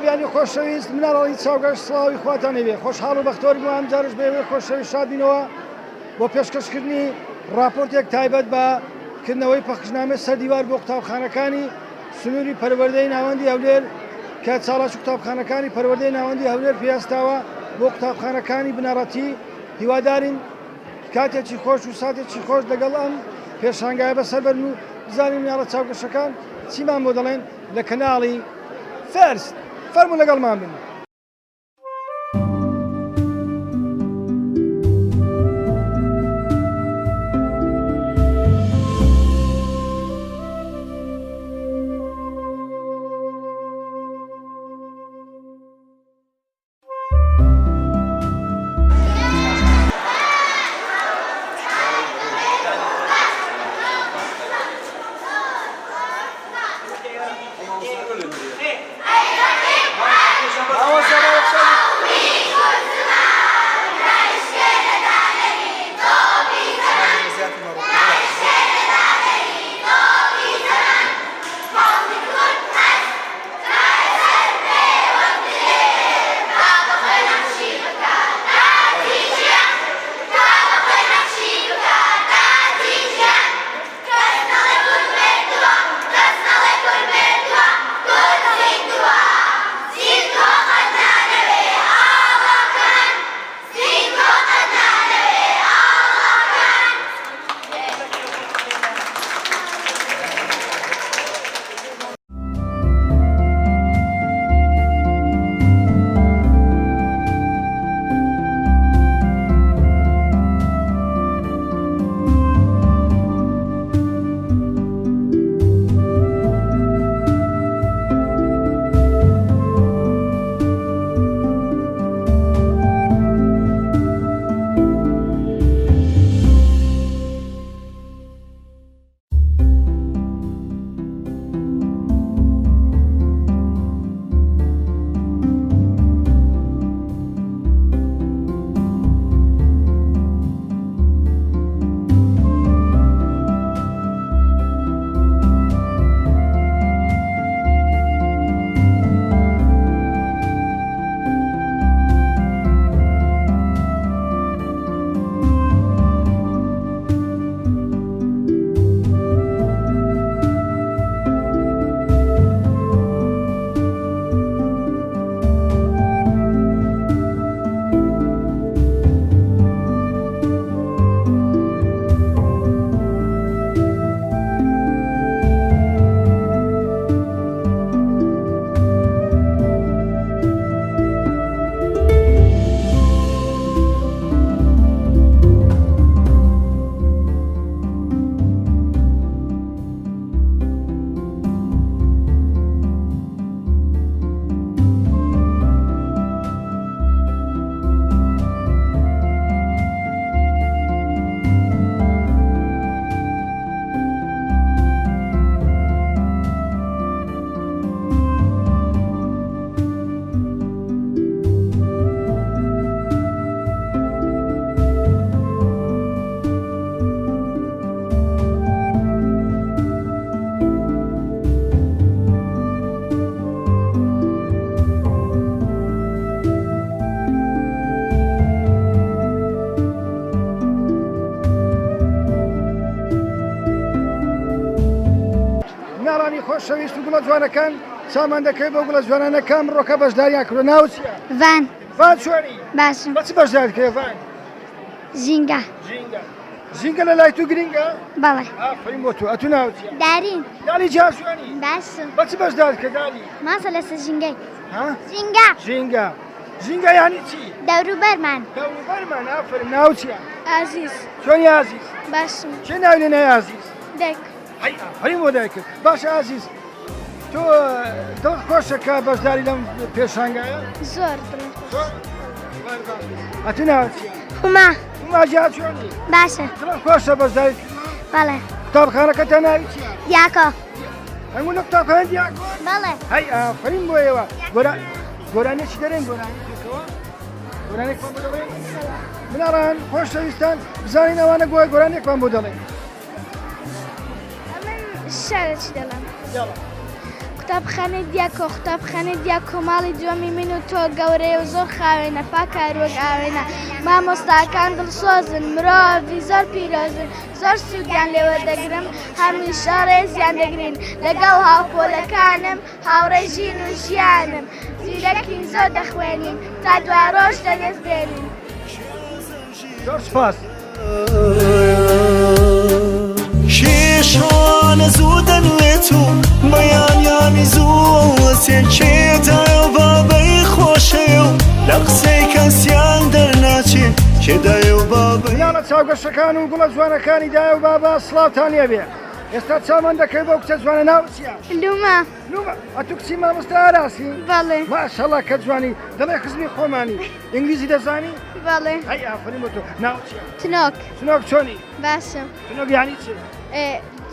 بیانی خۆشەویست مناڵی چاوگەشت سڵاوی خواتانەوێ خۆشحاڵ و بەختۆر بووم ئەم جارش بێوێ خۆشەویست شادبینەوە بۆ پێشکەشکردنی راپۆرتێک تایبەت بە کردنەوەی پەخشنامە سەردیوار بۆ قوتابخانەکانی سنووری پەروەردەی ناوەندی هەولێر کە چاڵاش قوتابخانەکانی پەروەردەی ناوەندی هەولێر پێویستاوە بۆ قوتابخانەکانی بنەڕەتی هیوادارین کاتێکی خۆش و ساتێکی خۆش لەگەڵ ئەم پێشانگایە بەسەر بەرن و بزانین مناڵە چاوگەشتەکان چیمان بۆ دەڵێن لە کەناڵی فەرست فەرموو لەگەڵمان بن. خۆشەویست و گوڵە جوانەکان چامان دەکەوێت بۆ گوڵە جوانانەکان ڕۆکە بەشداریان کردو ناوچیە؟ ڤان چۆنی؟ باشم. بە چ بەشدار کرێ ڤان؟ ژینگە. ژینگە لە لای تو گرینگە؟ بەڵێ. ئافرین بۆ تو. ئەتو ناوچیە؟ دارین. دالی جا چۆنی؟ باشم. بە چ بەشدار کرد دالی؟ ماسە لەسەر ژینگەی. ژینگە یانی چی؟ دەوروبەرمان. دەوروبەرمان ئافرین ناوچیە؟ ئازیز. چۆنی ئازیز؟ باشم. چێ ناوی لێ نای ئازیز؟ دەک. ئافرین بۆ دایکرد. باشە ئازیز تۆ دڵت خۆشە کە بەشداری لەم پێشانگایە؟ زۆر دڵم خۆش. ئەتو ناوچیە؟ هوما. هوما جا چۆنی؟ باشە. دڵت خۆشە بەشداری بەڵێ. قوتابخانەکەتان ناوی چییە؟ دیاکۆ. هەموو لە قوتابخانە دیاکۆ؟ بەڵێ. هەی ئافرین بۆ ئێوە. گۆرانێکی دەرێن گۆرانی پێکەوە؟ گۆرانێکمان بۆ دەڵێن؟ مناڵان خۆشەویستان بزانین ئەوانە گۆرانێکمان بۆ دەڵێن. ئەمن شارێکی دەڵێم. قوتابخانەی دیاکۆ قوتابخانەی دیاکۆ ماڵی دووەمی من و تۆ گەورەیە و زۆر خاوێنە پاکاروەک ئاوێنە مامۆستاکان دڵسۆزن مرۆڤی زۆر پیرۆزن زۆر سوودیان لێوە دەگرم هەمووی شەڕێزیان دەگرین لەگەڵ هاوپۆلەکانم هاوڕێ ژین و ژیانم زیرەکین زۆر دەخوێنین تا دوای ڕۆژ دەدەست دێنین. زۆر سپاس. کێشانە زوو دەنوێت و بەیانیانی زوو سێکێدایە و بابەی خۆشەیە و لە قسەی کەسیان دەرناچێت کێدایە و بابەی مناڵە چاوگەشتەکان و گوڵە جوانەکانی دایە و بابا سڵاوتان لێبێ. ئێستا چامان دەکەی بۆ کچە جوانە ناوت چییە؟ لومە. لومە ئەتو کچی مامۆستا ئاراسی؟ بەڵێ. ماشەڵڵا کە جوانی دەڵێ خزمی خۆمانی ئینگلیزی دەزانی؟ بەڵێ. هەی ئافرین بۆ تۆ ناوت چییە؟ تنۆک. تنۆک چۆنی؟ باشم. تنۆک یانی چی؟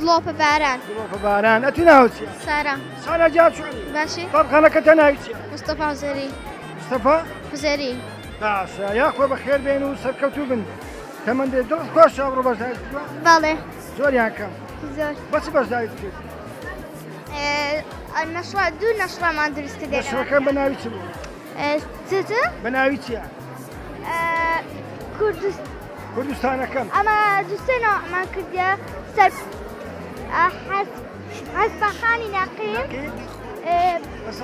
لۆپە باران. گڵۆپە باران. ئەتو ناوت چییە؟ سارا. سارا جا چۆنی؟ باشی؟ قوتابخانەکەتە ناوی چییە؟ مستەفا حوزێری. مستەفا؟ حوزێری. باشە یاخۆ بەخێر بێن و سەرکەوتوو بن. تەمەندێ دڵت خۆشە ئەمڕۆ بەشداریت کردووە؟ بەڵێ. زۆریان کەم. زۆر. بەچی بەشداریت کرد؟ نەشوا دوو نەشڕامان دروست کردێنەوە. نەشرەکەم بە ناوی چی بوو؟ چتە؟ بە ناوی چییە؟ کوردستانەکەم. ئەمە دووسێنەوە ئەمان کردە سەر حەسبەخانی نەقیم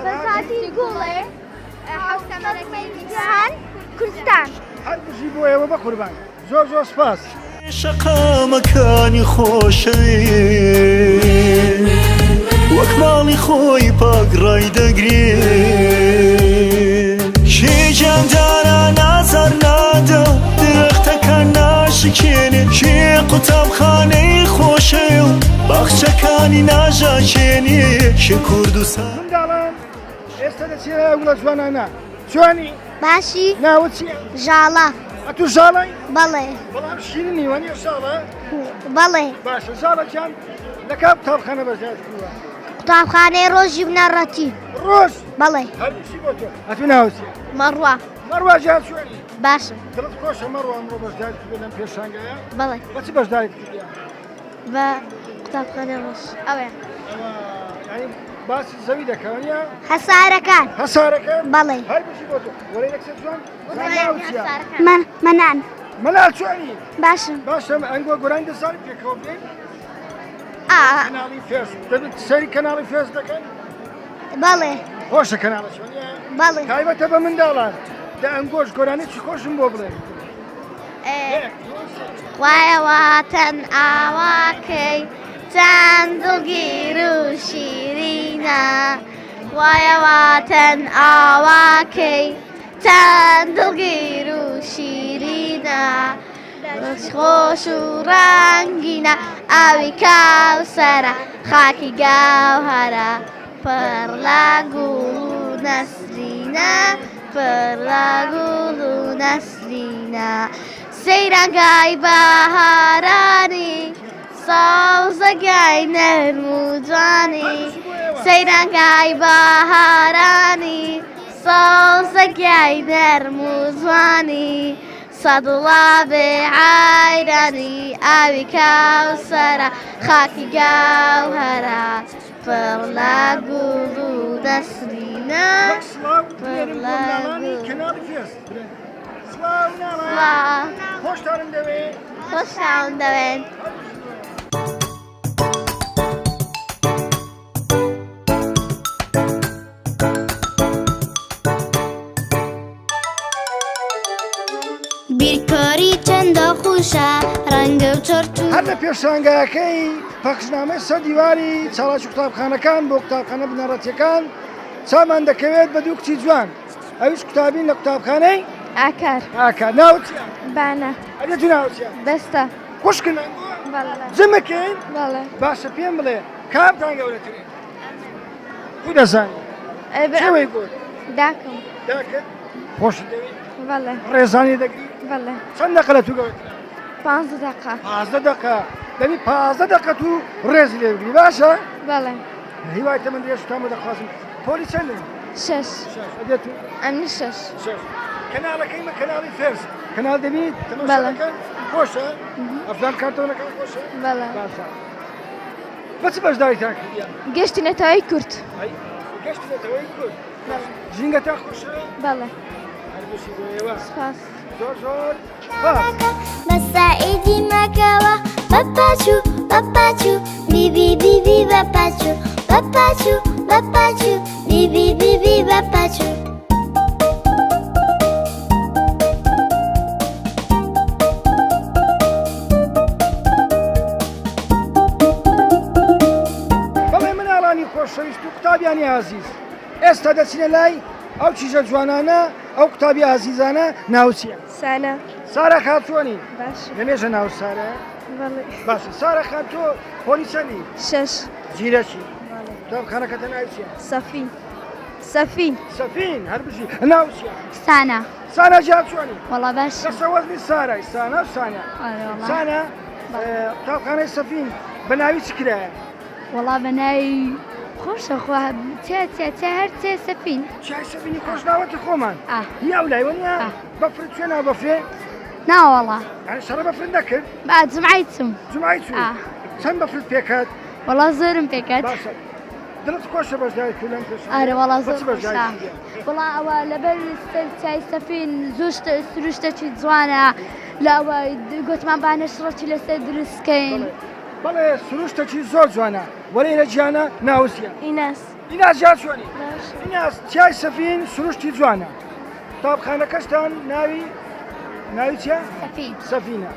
بەساتی گوڵێ حوسەمەرەکەی جیهان کوردستان. هەر بژی بۆ ئێوە بە قوربان. زۆر زۆر سپاس. شەقامەکانی خۆشەوێت وەک ماڵی خۆی پاگڕای دەگرێت کێجاندارە نازار نادە و درەختەکان ناشکێنێ کێ قوتابخانەی خۆشەیە و باخچەکانی ناژاکێنێ کێ کوردستان. منداڵان ئێستا دەچێرە گوڵە جوانانە جوانی باشی؟ ناوت چییە؟ ژاڵە. ئەتو ژاڵی؟ بەڵێ. بەڵام شیرینی وەنیە ژاڵە؟ بەڵێ. باشە ژاڵەکیان لە کام قوتابخانە بەشداریت کردووە؟ قوتابخانەی ڕۆژی بنەڕەتی. ڕۆژ؟ بەڵێ. هەردووشی بۆ تۆ. ئەتو ناوت چییە؟ مەڕوا. مەڕوا جا چۆنی؟ باشم. دڵت خۆشە مەڕوا ئەمڕۆ بەشداریت کردووە لەم پێشانگەیە؟ بەڵێ. بەچی بەشداریت کردووە؟ بە قوتابخانەی ڕۆژ. ئەوێ. یعنی باسی زەوی دەکەونیە؟ هەسارەکان. هەسارەکان؟ بەڵێ. هەر بژی بۆ تۆ. وەرەی لەکسەر جوان؟ مەنان. مەلال چۆنی؟ باشم. باشە ئەنگۆ گۆرانی دەزانیت پێکەوە بێن؟ کەناڵی فێس دەبێت سەری کەناڵی فێس دەکەن؟ بەڵێ. خۆشە کەناڵە چۆنیە؟ بەڵێ. تایبەتە بە منداڵان دە ئەنگۆش گۆرانی چی خۆشم بۆ بڵێ؟ خوایەواتەن ئاواکەی چەند دڵگیر و شیرینە خوایەواتەن ئاواکەی چەند دڵگیر و شیرینە خۆش و ڕەنگینە ئاوی کاوسەرە خاکی گاوهەرە پڕ لە گوڵ و نەسرینە پڕ لە گوڵ و نەسرینە سەیرانگای بەهارانی ساوزەگای نەرم و جوانی سەیرانگای بەهارانی ساوزەگای نەرم و جوانی سەدڵا بێ عایرانی ئاوی کاوسەرە خاکی گاوهەرە پڕ لە گوڵ و نەسرینە پڕ لە کەناڵی فێس سڵاو ناڵە خۆشتانم دەوێت خۆشتان دەوێن. بیرکاری چەندە خوشە ڕەنگە و چۆرت و هەر لە پێشانگایەکەی پەخشنامەی سەر دیواری چالاکی قوتابخانەکان بۆ قوتابخانە بنەڕەتیەکان چامان دەکەوێت بە دوو کچی جوان ئەویش قوتابین لە قوتابخانەی ئاکار ئاکار ناوت چییە؟ بانە ئەدێت و ناوت چییە؟ دەستە خوشکن جمەکەین باشە پێم بڵێ کامتان گەورەترین کو دەزانی چێوەی گوت داکەم داکرد خۆشت دەوێت بەڵێ ڕێزانی دەگری بەڵێ چەند دەقە لە تو گەورەترە 15 دقە 15 دقە دەبی 15 دقە تو ڕێزی لێبگری باشە بەڵێ هیوای تەمەندێ شتامە دەخوازم پۆلی چەندن 6 ئەدێت و ئەمنی 6 کەناڵەکەی مە کەناڵی فێرس کەناڵ دەبینیت تەماشاکەن خۆشە ئەفلان کارتۆنەکان خۆشە بەڵێ باشە بەچ بەشداریتان کردیان؟ گەشتنەتەوەی کورت. گەشتێتەوەی کورد ژینگەتان خۆشە؟ بەڵێ. هەربووشی بۆ ئێوە سپاس. زۆر زۆر بەسائیدی مەکەوە بەپاچوو بەپاچوو بیبی بیبی بەپاچوو بەپاچوو بەپاچوو بیبی بیبی بەپاچوو بەڵێ مناڵانی خۆشەویست و قوتابیانی عزیز ئێستا دەچینە لای ئەو چیژە جوانانە ئەو قوتابی عزیزانە ناوچیە سانە. سارە خان چۆنی باش. لەمێژە ناو سارە بەڵێ. باشە سارە خان تۆ پۆلی چەندی 6. جیرەشی قوتابخانەکەتە ناوچیە سەفین. سەفین. سەفین هەربژی ناوچیە سانە سانە جیاب چۆنی وەڵا باش لەسەر وەزنی سارای سانە و سانە سانە قوتابخانەی سەفین بە ناوی چ کرایە؟ وەڵا بە ناوی خۆشە خوا چێ هەر چێ سەفین چای سەفینی خۆش ناوەتی خۆمان یا و لایوەنیا بەفرت چێ ناو بەفرێ ناوەڵا یعنی شەڕە بەفرت نەکرد با جمعی چم جمعی چوو چەند بەفرت پێکات؟ وەڵا زۆرم پێکات باشە دڵت خۆشە بەشداری تو لەم پێشانگە؟ ئارە وەڵا زۆر بەچ بەشداری خۆشە کردیە؟ وەڵا ئەوە لەبەر چای سەفین زۆر سروشتەکی جوانە لاوە گوتمان با نەشڕەتی لەسەر دروستکەین بەڵێ سروشتێکی زۆر جوانە وەرە لە گیانە ناوچیە ئیناس. ئیناس جیاب چۆنی؟ ئیناس چای سەفین سروشتی جوانە قوتابخانەکەشتان ناوی چیە؟ سەفین سەفینە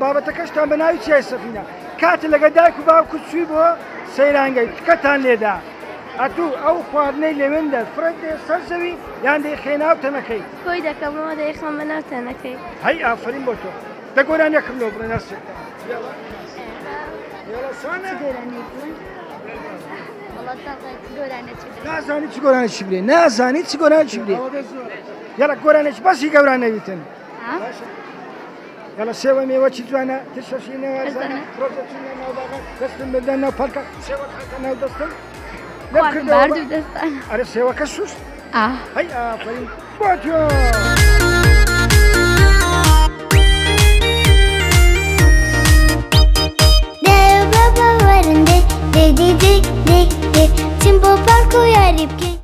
بابەتەکەشتان بە ناوی چای سەفینە کاتە لەگە دایک و باوکو چووی بۆ سەیرانگەی تکەتان لێدا ئەتوو ئەو خواردنەی لەوێندە فرەت دێ سەر زەوی یان دەیخێنا و تەنەکەی خۆی دەکەمەوە دەیخەم بە ناو تەنەکەی. هەی ئافرین بۆ تۆ دەگۆران یەکم لەو بڕە نەرسێکە نازانی چی گۆرانە چی برێ نازانی چی گۆرانە چی برێ یاڵە گۆرانێکی بەسی گەوران نەویتن یاڵە سێوە مێوە چی جوانە تشەشی نێوازانە ڕۆژە چونە ناو باغە دەستم بدەن ناو پەرکە سێوە خەکە ناو دەستم باردوو دەستان ئەرە سێوەکە سوست هەی ئافرین بۆ تۆ چیم بۆ پارک و یاری بکەین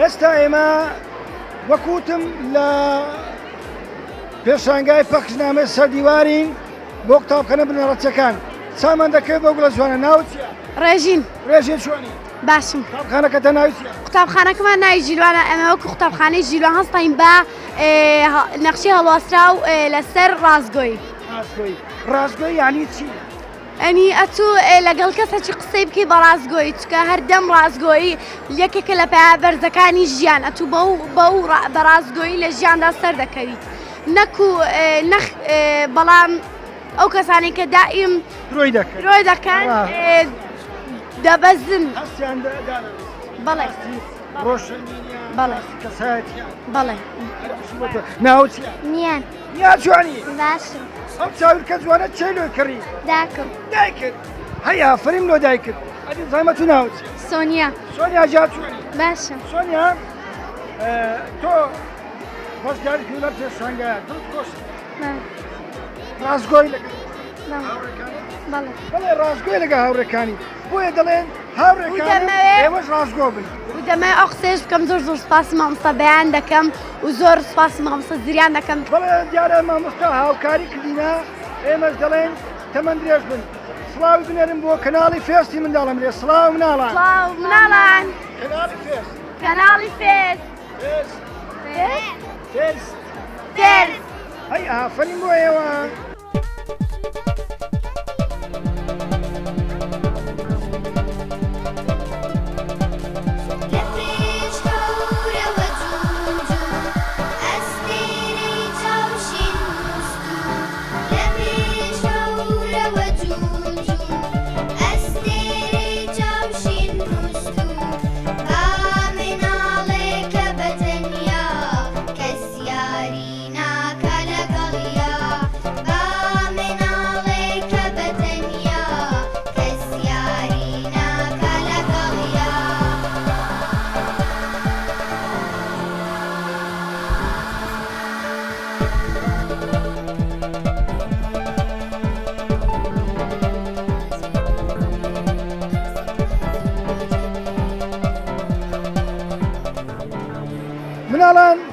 ئێستا ئێمە وەکوتم لە پێشانگای پەخشنامە سەردیوارین بۆ قوتابخانە بنەڕەتیەکان چامان دەکەوێت بۆ گوڵە جوانە ناوت چییە؟ ڕێژین. ڕێژێ چۆنی؟ باشم. قوتابخانەکەتە ناوی چییە؟ قوتابخانەکەمان ناوی ژیلوانە ئەمە وەکو قوتابخانەی ژیلوان هەستین بە نەخشی هەڵواسراو لەسەر ڕازگۆی. ڕازگۆی یعنی چی؟ ئەنی ئەتوو لەگەڵ کەسێکی قسەی بکەی بە ڕازگۆی چکە هەردەم ڕازگۆیی یەکێکە لە پایابەرزەکانی ژیان ئەتوو بە ڕازگۆیی لە ژیاندا سەر دەکەویت نەکو بەڵام ئەو کەسانی کە دائیم ڕۆی دەکەن دەبەزن بەڵێ بەڵێ بەڵێ ناو چییە؟ نیان یا جوانی باشم ئەو چاویلکە جوانە چێ لۆی کڕی؟ داکم دایکرد هەی ئافرین لۆ دایکرد ئەدی زەحمەت و ناو چییە؟ سۆنیا. سۆنیا جیاب چۆنی؟ باشم. سۆنیا تۆ بەشداری لە پێشانگایە دڵت خۆشە؟ ڕازگۆی لەگەڵ هاوڕێکانی؟ بەڵێ ڕازگۆی لەگە هاوڕێکانی بۆیە دەڵێن هاوڕێکانی ئێوەش ڕازگۆ بن دەمای ئەو قسەیش بکەم زۆر سوپاسی مامۆستا بەیان دەکەم و زۆر سوپاسی مامۆستا زریان دەکەم. بەڵێ دیارە مامۆستا هاوکاری کردینە ئێمەش دەڵێن تەمەند درێژ بن سڵاوی بنێرم بۆ کەناڵی فێستی منداڵم لێ سڵاو مناڵان سڵاو مناڵان کەناڵی فێست کەناڵی فێست هەی ئافرین بۆ ئێوە با مناڵێ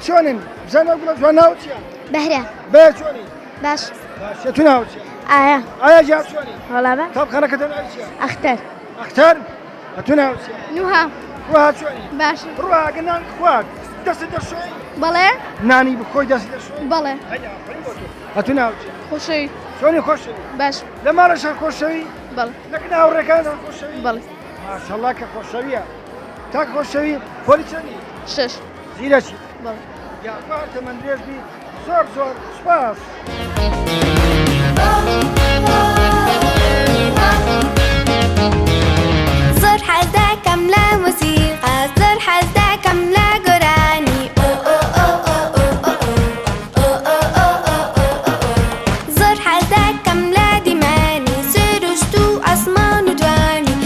چۆنن بزانە بڵە جوان ناو چییە؟ بەهرە بێ چۆنی؟ باش باشە تو ناو چییە؟ ئایا ئایا جار چۆنی؟ وەڵامە قوتابخانەکەتە ناو چییە؟ ئەختەر ئەختەر تو ناو چییە؟ نوها ڕوا چۆنی؟ باش ڕواگە نان خوارد دەست دەشۆی بەڵێ نانی بخۆی دەست دەشۆی بەڵێ تو ناو چییە؟ خۆشەوی چۆنی خۆشەوی؟ باش لە ماڵەشان خۆشەوی؟ بەڵێ لەک ناوڕێکانە خۆشەوی؟ بەڵێ ماشەڵڵا کە خۆشەویە تا خۆشەوی پۆلی چەندی؟ 6 زیرەچی بەڵێ یاخوار تەمەندێش بی زۆر زۆر سپاس زۆر حەز دەکەم لە موسیقا زۆر حەز دەکەم لە گۆرانی زۆر حەز دەکەم لە دیمەنی سروشت و ئەسمان و جوانی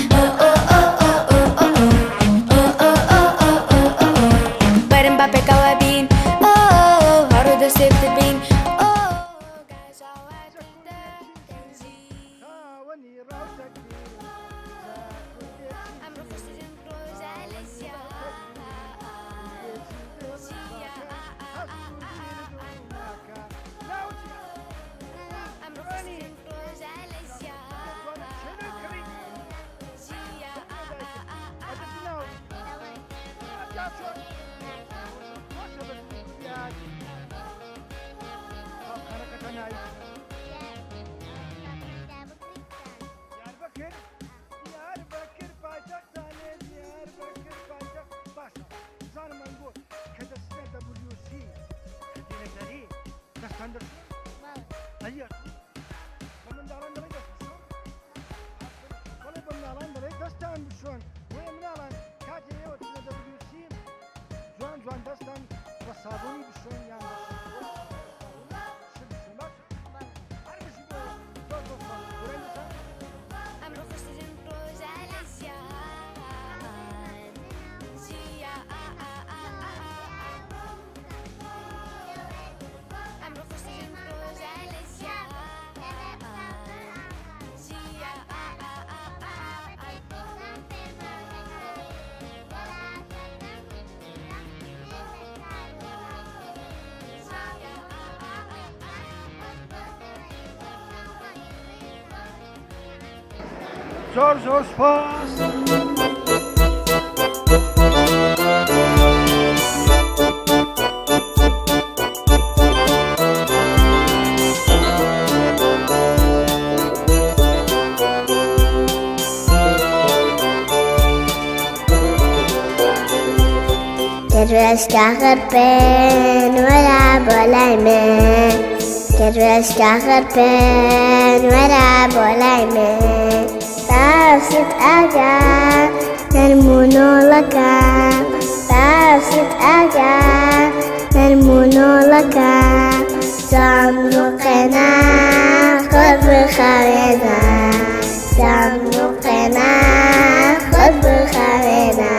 بەرم بە پێکەوە بین هەڕوو دەستێت بین جوان دەستان بە سابوونی بشۆن یان زۆر زۆر سپاس Kedves kahırpen vara bolayme Kedves kahırpen vara bolayme Tavsit aga termunolaka Tavsit aga termunolaka Zamnuqena khud bkhawena Zamnuqena khud bkhawena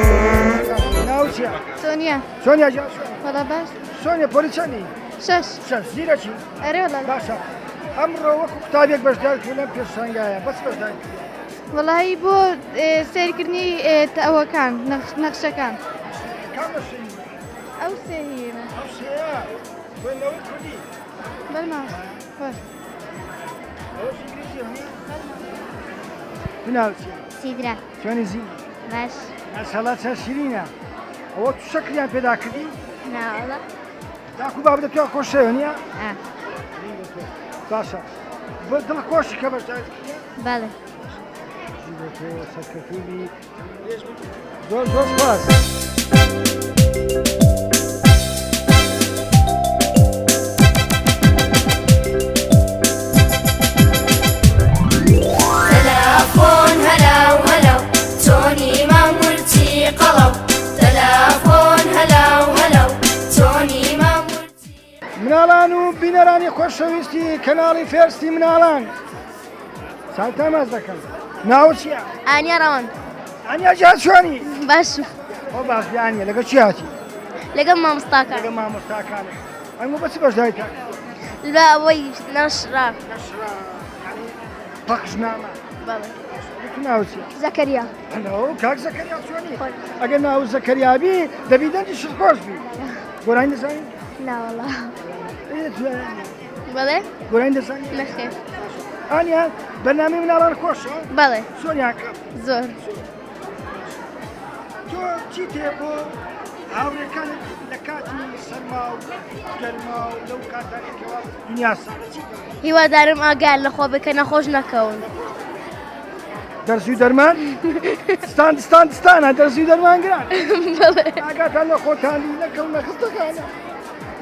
سۆنیا سۆنیا جا وەڵا باش سۆنیا پۆلی چەندی؟ 6 زیرەچی ئەرێ وەڵا باشە ئەمڕۆ وەکو قوتابێک بەشدار لەم پێشانگایە بەس بەشدار وەڵایی بۆ سیرکردنی ئەوەکان نەخشەکان ئەو سێهینە خوێندنەوەی کوردی بەرما ئەوەش ئینگلیزی هەیە؟ Sidra چۆنی زی؟ baş ماشەڵڵا چەند شیرینە ئەوە تو شەکریان پێدا کردی؟ Nağla داکو باب دەتوانێت خۆشەوە نییە؟ باشە دڵخۆشی کە بەشدار Balı سەرکەوتووی زۆر زۆر سپاس تلفون هلاو هلاو توني ما مرتي قلو تلفون هلاو هلاو توني ما مرتي مناڵان و بینەرانی خۆشەویستی کەناڵی فێرستی مناڵان چاوتان ماز دەکەم ناو چییە؟ ئانیا ڕەوان ئەنیا جا چۆنی؟ باش ئەو باش بیانیە لەگە چی هاتی؟ لەگەڵ مامۆستاکان لەگە مامۆستاکانە ئەمە بەچی بەشداریتە؟ لە ئەوەی نەشرا پەخشنامە بەڵێ تو ناو چییە؟ زەکەریا هەلو کاک زەکەریا چۆنی؟ ئەگەر ناو زەکەریابی دەبی دەنجی شتخۆش بی گۆرانی دەزانی؟ ناوەڵا بەڵێ گۆرانی دەزانی نەخێر ئانیا بەنامەی مناڵان خۆشە بەڵێ چۆنیان کە زۆر تۆ چی تێ بۆ هاوڕێکانت لە کاتی سەرما و گەرما و لەو کاتانێکەوە دنیا ساڵە چی هیوادارم ئاگال لە خۆ بکە نەخۆش نەکەون دەرزوی دەرمان دستانە دەرزوی دەرمان گران ئاگاتان لە خۆتانی نەکەون نەخستەکانە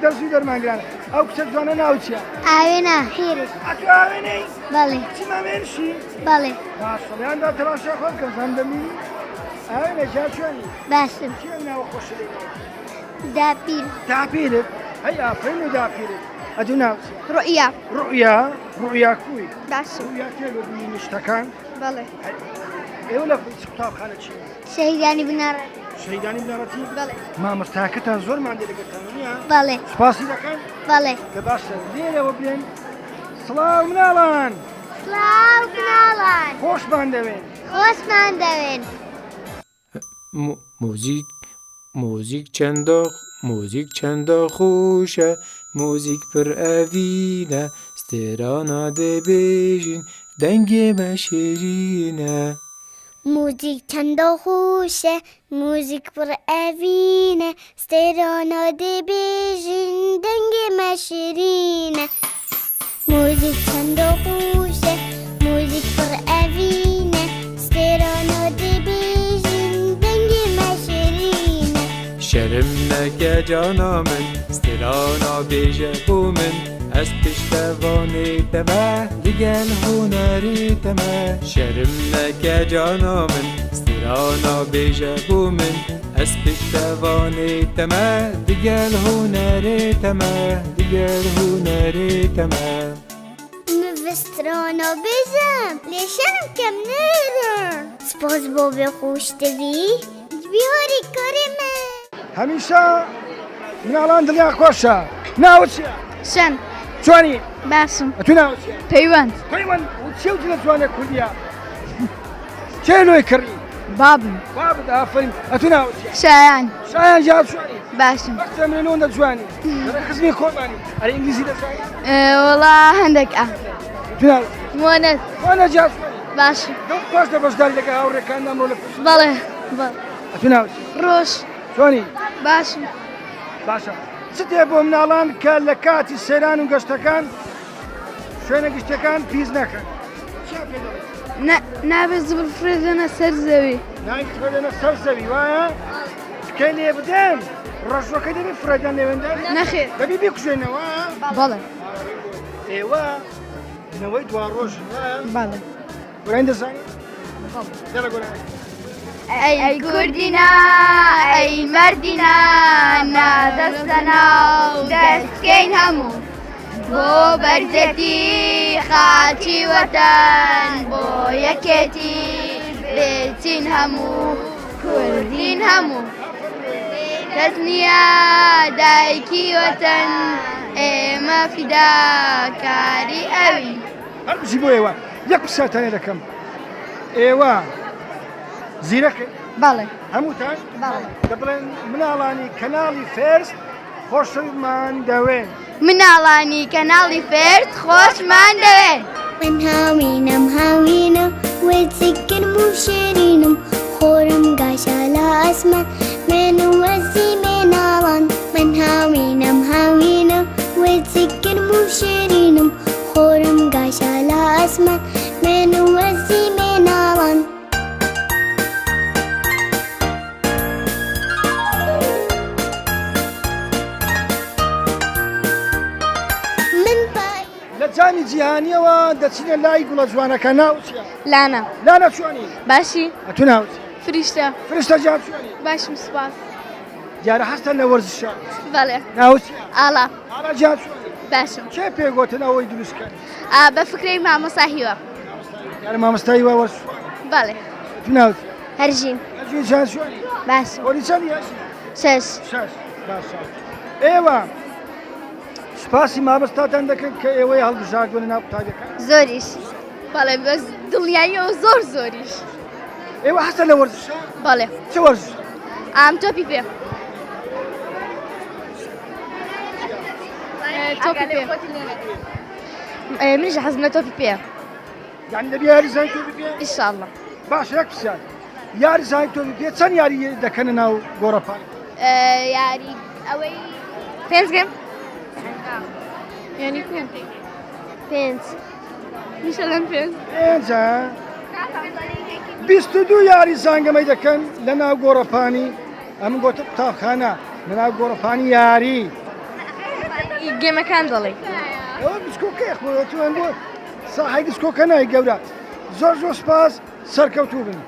دەرزوی دەرمان گرانە ئەو کچە جوانە ناو چیە؟ ئاوێنە هێرش ئەتو ئاوێنەی بەڵێ چیمامێنشی بەڵێ باشڵیاندا تەماشا خۆ بکەم زەندەمی ئاوێنە جا چۆنی باشم چێ ناوە خۆشە لێ داپیر داپیرت هەی ئافرین و داپیرت ئەدو ناو چیە؟ ڕۆئیا ڕوئیا کوی باشم ڕوئیا کێ بە بینی شتەکان بەڵێ ئێوە لە قوتابخانە چی شەهیدانی بناڕێ شەهیدانی بنەڕەتی بەڵێ مامۆستاکەتان زۆرمان دەگەتان نییە بەڵێ سوپاسی دەکەن بەڵێ لە باشە لێرەوە بێن سڵاو مناڵان سڵاو مناڵان خۆشمان دەوێن خۆشمان دەوێن موزیک چەندە خۆشە موزیک پر ئەڤینە ستێرانە دەبێژین دەنگێمە شێرینە موزیک چەندە خۆشە موزیک پڕ ئەڤینە ستێرانە دەبێژین دەنگێمە شیرینە موزیک چەندە خۆشە موزیک پڕ ئەڤینە ستێرانە دەبێژین دەنگێمە شیرینە شەرم نەکە جانا من ستێرانە بێژە بۆ من ئەس پشتەوانێتەمە دیگەل هونەرێتەمە شەرم نەکە جانا من ستێرانە بێژە بۆ من ئەس پشتەوانێتەمە دیگەل هونەرێتەمە دیگەل هونەرێتەمە مڤسترانە بێژم لێشەرم کەم نێرم سپاس بۆ بێخۆشتەوی بیهۆری کاری من هەمیشە مناڵان دڵیان خۆشە ناوت چیە؟ شەن جوانی باشم ئەتو ناوت چیە؟ پەیوەند پەیوەند چێ و لە جوانە کوردیە چێ لۆی کڕی بابم بابت ئافرین ئەتو ناوت چیە؟ شایان شایان جا جوانی باشم وەختە منێنەوە دەجوانی خزمی خۆمانی ئەرە ئینگلیزی دەزانی وەڵا هەندێک ئەتو ناوت مۆنەت وانە جا جوانی باشم خۆش دەبەشداری لەگە هاوڕێکان ئەمڕۆ لە پشت بەڵێ ئەتو ناوت ڕۆژ جوانی باشم باشە چ تێ بۆ مناڵان کە لە کاتی سەیران و گەشتەکان شوێنە گشتەکان پیس نەکەن چیان پێ دەڵێن؟ نابێت زبر فرێدەنە سەر زەوی ناوی فرێدەنە سەر زەوی وایە تکەی لێ بدەن ڕەشوەکەی دەبێت فرێدان لێوێندە نەخێر دەبی بکوژێنەوە بەڵێ ئێوە نەوەی دوا ڕۆژ بەڵێ گۆرانی دەزانی دەڵە گۆرانی ئەی کوردینا ئەی مەردینا نادەستەنا و دەستکەین هەموو بۆ بەرزەتی خاچی وەتەن بۆ یەکێتی بێچین هەموو کوردین هەموو کەس نییە دایکی وەتەن ئێمە فیداکاری ئەوین هەربژی بۆ ئێوە یەک پرسیارتانێ دەکەم ئێوە زیرەکە بەڵێ هەمووتان بەڵێ دەبڵێن مناڵانی کەناڵی فێرست خۆشمان دەوێن مناڵانی کەناڵی فێرت خۆشمان دەوێن من هاوینم هاوینە وێچکرم و شێرینم خۆرم گاشە لە ئەسمان من وەزی مێناڵان من هاوینم هاوینە وێچکرم و شێرینم خۆرم گاشە لە ئەسمان من وەزی مێناڵان لە جامی جیهانیەوە دەچینە لای گوڵە جوانەکە ناو چیە؟ لانا لانا چۆنی؟ باشی ئەتو ناو فریشتە فرشتە جام چۆنی؟ باشم سوپاس دیارە هەستە لە وەرزشە بەڵێ ناو چیە؟ ئاڵا ئاڵا جام چۆنی؟ باشم کێ پێگوتن ئەوەی دروستکەن؟ بە فکرەی مامۆستا هیوە دیارە مامۆستایی وا وەرز بەڵێ ئەتو ناو چیە؟ هەرژین ئەجوی جان چۆنی؟ باشم وەری چەندی هەشی؟ شەش شەش باشە ئێوە سپاسی مامۆستاتان دەکەن کە ئێوەی هەڵبژاردوونە ناو قوتابیەکان زۆریش بەڵێ بەس دڵنیاییەوە زۆر زۆریش ئێوە هەستە لە وەرزشە؟ بەڵێ چه وەرزش؟ ئام تۆپی پێ تۆپی پێ منیش حەزم لە تۆپی پێ یعنی دەبی یاری زای تۆپی پێ ئینشاءالله باش یەک پرسیار یاری زای تۆپی پێ چەند یاری دەکەنە ناو گۆڕەپان یاری ئەوەی پێنج گەم ینی پێنج میشە لەم پێنج پێنجە 22 یاری زانگەمەی دەکەن لە ناو گۆڕەپانی ئەم گۆتە قوتابخانە لە ناو گۆڕەپانی یاری گێمەکان دەڵێ ئەوە دیسکۆکەیە خۆتوان بۆ ساحەی دیسکۆکە نای گەورە زۆر زۆر سپاس سەرکەوتوو بن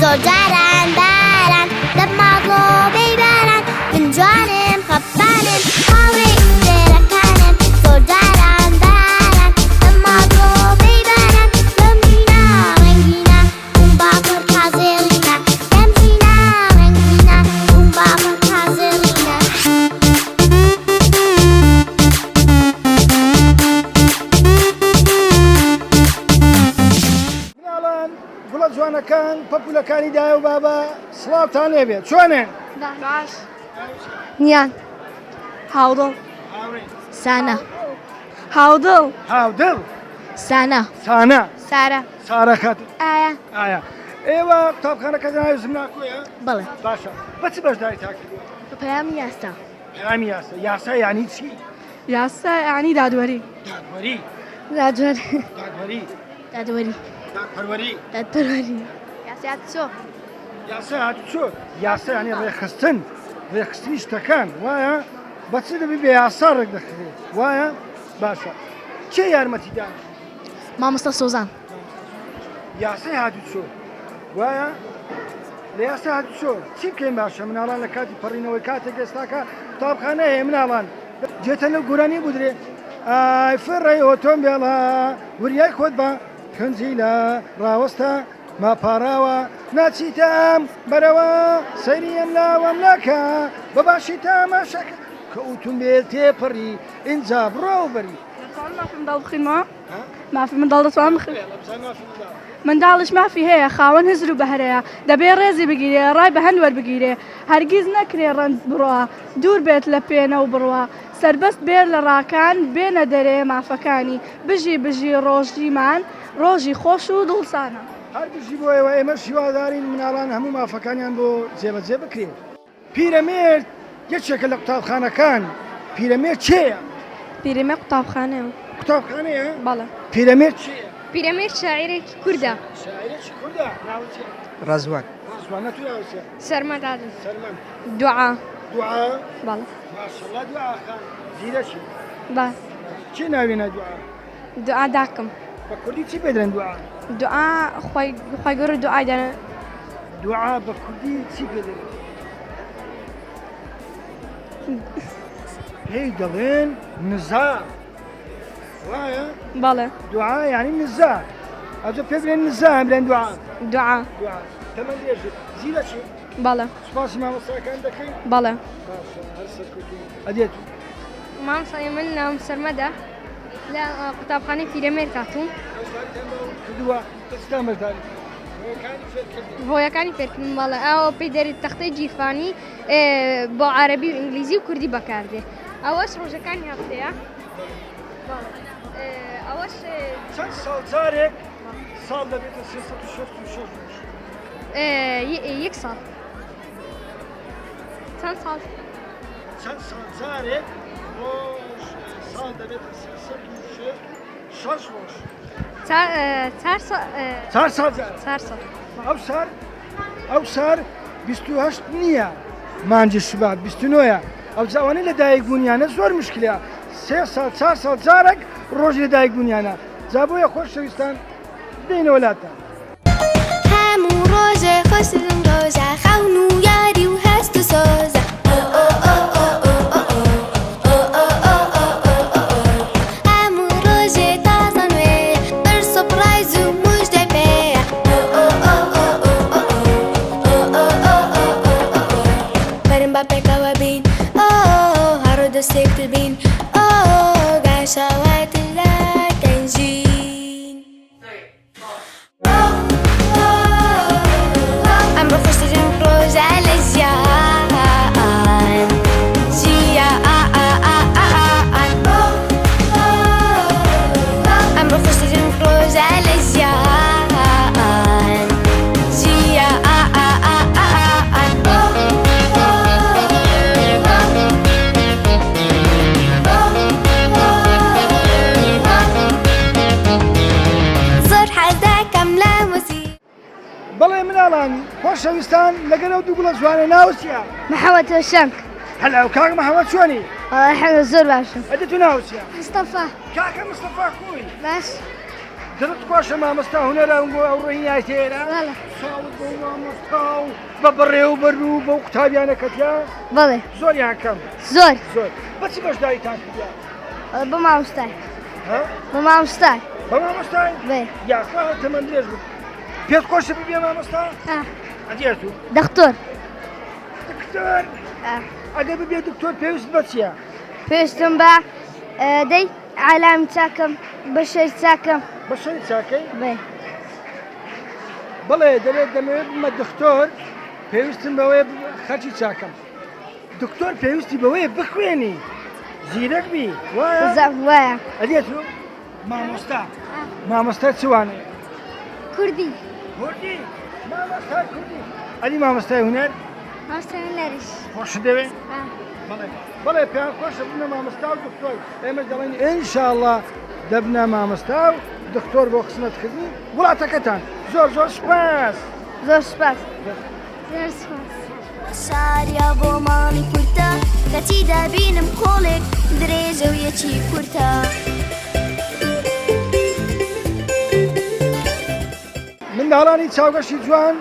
زۆرجاران باران لە ماڵۆ بەیباران گنجوانم خەپانم هاوڕێ ئێرەکانم زۆرجاران باران لە ماڵۆ بەیباران لەمژینا ڕەنگینە ئەم باپڕ تازێڵینە لەمژینا ڕەنگینە ئەم باپڕ تازێڵینە گوڵە جوانەکان پەپولەکانی دایە و بابە سڵاوتان لێبێت چۆنێن؟ باش نیان هاودڵ سانە هاودڵ هاودڵ سانە سانە سارە سارەکەت ئایا ئایا ئێوە قوتابخانەکە ناوی زمناکۆیە بڵێ باشە بەچ بەشداری تاکردووە پەیامی یاستا پەیامی یاسا یاسا یانی چی؟ یاسا یعنی دادوەری دادوەری دادوەری دادوەری دادوەری دادپەروەری دادپەروەری یاسات چۆ یاسا هاتو چۆ یاسا ینی ڕێخستن ڕێخستنی شتەکان وایە بەچ دەبی بە یاسا ڕێک دەخرێت وایە باشە کێ یارمەتیدان مامۆستا سۆزان یاسای هاتو چۆ وایە لە یاسا هاتو چۆ چی بکەین باشە مناڵان لە کاتی پەڕینەوەی کاتێک ئێستاکە قوتابخانە هەیە مناڵان جێتە لەو گۆرانی بودرێ ئای فڕێ ئۆتۆمبێڵە وریای خۆت بە کنجی لە ڕاوەستە ماپاراوە ناچیتەم بەرەوە سەریم لاوەم ناکە بەباشی تاماشەکە کە ئۆتۆمبێل تێپەڕی ئینجا بڕۆ بەری مافی منداڵ بخینەوە مافی منداڵ دەتوان بخین منداڵش مافی هەیە خاوەن هزر و بەهرەیە دەبێ ڕێزی بگیرێ ڕای بە هەند وەربگیرێ هەرگیز نەکرێ ڕەنج بڕوە دوور بێت لە پێنە و بڕوە سربەست بێر لە ڕاکان بێنە دەرێ مافەکانی بژی بژی ڕۆژیمان ڕۆژی خۆش و دڵسانە هەر بژی بۆ ئێوە ئێمە شیوادارین مناڵان هەموو مافەکانیان بۆ جێبەجێ بکرێن پیرەمێرد یەکێکە لە قوتابخانەکان پیرەمێرد چێیە؟ پیرەمێ قوتابخانەیە قوتابخانەیە؟ بەڵێ پیرەمێرد چێیە؟ پیرەمێرد شاعیرێکی کوردە شاعیرێکی کوردە ناوی چێ؟ ڕەزوان ڕەزوان نەتوی ناوی چێ؟ سەرمەدادن سەرمەند دوعا دوعا بەڵێ ماشەڵڵا دوعاخان زیرەکی با چی ناوێنە دوعا؟ دوعا داکەم بە کوردی چی پێدرێن دوعا؟ دوعا خۆی گەورە دوعای دەنە دوعا بە کوردی چی پێدرێن؟ پێی دەڵێن نزا وایە؟ بەڵێ دوعا یعنی نزا ئەجە پێ بڵێن نزا بڵێن دوعا دوعا دوعا تەمەند دێژێت زیرەکی بەڵێ سوپاسی مامۆستاکان دەکەین بەڵێ باشە هەر سەرکەوتوو ئەدێت مامۆستای من ناوم سەرمەدە لە قوتابخانەی پیرەمێرد هاتووم کردووە دەستا مەزداری ڕۆیەکانی فێرکردن بەڵێ ئەوە پێی دەرێت تەختەی جیفانی بۆ عەرەبی و ئینگلیزی و کوردی بەکاردێ ئەوەش ڕۆژەکانی هەفتەیە ئەوەش چەند ساڵ جارێک ساڵ دەبێتە 366 یەک ساڵ چەند ساڵ چەند ساڵ جارێک ڕۆژ ساڵ دەبێتە 366 ڕۆژ چار ساڵ جار ئەو سار 28 نییە مانجی شوبات 29ە ئەو جاوانەی لە دایک بوونیانە زۆر مشکلە 3 ساڵ 4 ساڵ جارێک ڕۆژ لە دایک بوونیانە جا بۆیە خۆشەویستان دێنە وڵاتان هەموو ڕۆژێ خۆشترم ڕۆژە خەون و یاری و هەست و سۆزە هەموو ڕۆژێ تازە نوێ بەر سۆپرایز و موژدەی پێیە مناڵان خۆشەویستان لەگەڵ ئەو دوو گوڵە جوانە ناوچیە محەممەد هۆشەنگ هەلا و کاک محەممەد چۆنی حەمە زۆر باشم ئەدە تو ناوچیە مستەفا کاکە مستەفا کوی باش دڵت خۆشە مامۆستا هونەرە ئەو ڕۆهینای تێرە بەڵێ چاوت بۆ مامۆستا و بە بەڕێ و بەرو بەو قوتابیانەکەتیا بەڵێ زۆریان کەم زۆر زۆر بەچی بەشداریتان کردیا بە مامۆستای ها بە مامۆستای بە مامۆستای بێ یاخوا تەمەند درێژ بوو پێت خۆشە ببێ مامۆستا ئەدێت و دەختۆر دکتۆر ئەگە ببێ دکتۆر پێویست بە چییە پێویستم بە دەی عالامی چاکەم بەشەی چاکەم بەشەی چاکەی بێ بڵێ دەبێت دەمەوێت بمە دکتۆر پێویستم بەوەیە خەرچی چاکەم دکتۆر پێویستی بەوەیە بخوێنی زیرەک بی وایە وایە ئەدێت و مامۆستا مامۆستا چوانێ کوردی کوردی مامۆستا کوردی ئەلی مامۆستای هونەر مامۆستای هونەریش خۆش دەوێت بەڵێ بەڵێ پێیان خۆشە بنە مامۆستا و دکتۆر ئێمەش دەڵێن ئینشاءڵڵا دەبنە مامۆستا و دکتۆر بۆ خزمەتکردنی وڵاتەکەتان زۆر زۆر سوپاس زۆر سوپاس زۆر سوپاس شاریا بۆ ماڵی کورتە کەچی دەبینم کۆڵێک درێژە و یەکی کورتە منداڵانی چاوگەشی جوان